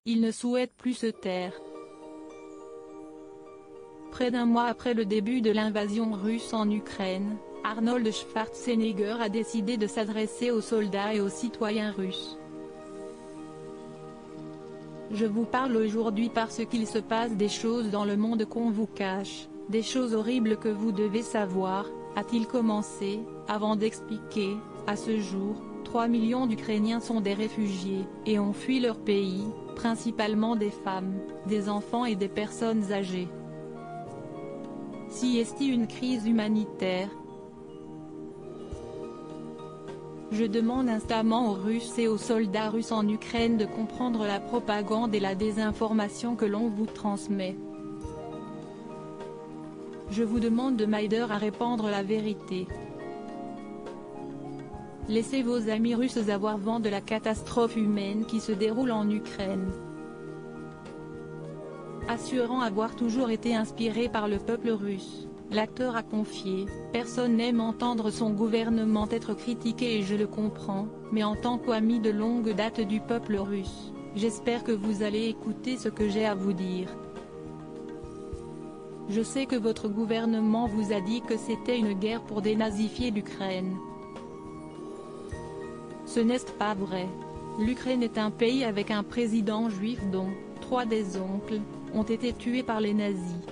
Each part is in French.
il ne souhaite plus se taire. Près d'un mois après le début de l'invasion russe en Ukraine, Arnold Schwarzenegger a décidé de s'adresser aux soldats et aux citoyens russes. Je vous parle aujourd'hui parce qu'il se passe des choses dans le monde qu'on vous cache, des choses horribles que vous devez savoir, a-t-il commencé, avant d'expliquer, à ce jour, 3 millions d'Ukrainiens sont des réfugiés, et ont fui leur pays, principalement des femmes, des enfants et des personnes âgées. Si est-il une crise humanitaire? Je demande instamment aux Russes et aux soldats russes en Ukraine de comprendre la propagande et la désinformation que l'on vous transmet. Je vous demande de m'aider à répandre la vérité. Laissez vos amis russes avoir vent de la catastrophe humaine qui se déroule en Ukraine. Assurant avoir toujours été inspiré par le peuple russe, l'acteur a confié « Personne n'aime entendre son gouvernement être critiqué et je le comprends, mais en tant qu'ami de longue date du peuple russe, j'espère que vous allez écouter ce que j'ai à vous dire. Je sais que votre gouvernement vous a dit que c'était une guerre pour dénazifier l'Ukraine. Ce n'est pas vrai. L'Ukraine est un pays avec un président juif dont 3 des oncles ont été tués par les nazis.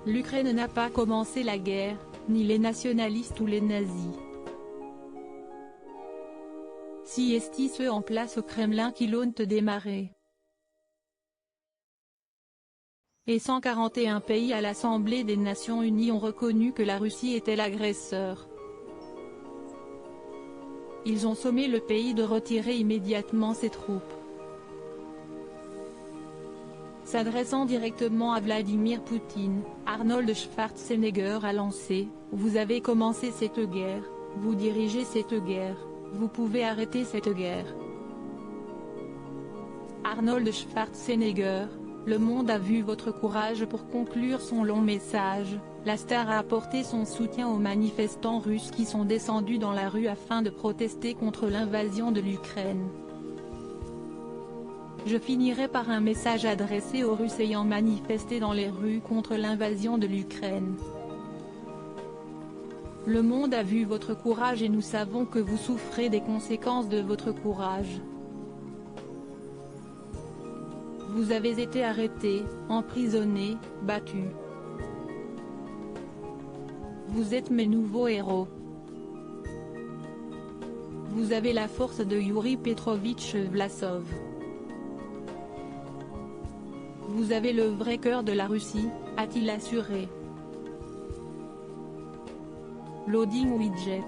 L'Ukraine n'a pas commencé la guerre, ni les nationalistes ou les nazis. Si est-il ceux en place au Kremlin qui l'ont démarré. Et 141 pays à l'Assemblée des Nations Unies ont reconnu que la Russie était l'agresseur. Ils ont sommé le pays de retirer immédiatement ses troupes. S'adressant directement à Vladimir Poutine, Arnold Schwarzenegger a lancé « Vous avez commencé cette guerre, vous dirigez cette guerre, vous pouvez arrêter cette guerre ». Arnold Schwarzenegger, le monde a vu votre courage. Pour conclure son long message, la star a apporté son soutien aux manifestants russes qui sont descendus dans la rue afin de protester contre l'invasion de l'Ukraine. Je finirai par un message adressé aux Russes ayant manifesté dans les rues contre l'invasion de l'Ukraine. Le monde a vu votre courage et nous savons que vous souffrez des conséquences de votre courage. Vous avez été arrêtés, emprisonnés, battus. Vous êtes mes nouveaux héros. Vous avez la force de Yuri Petrovitch Vlasov. Vous avez le vrai cœur de la Russie, a-t-il assuré. Loading widget.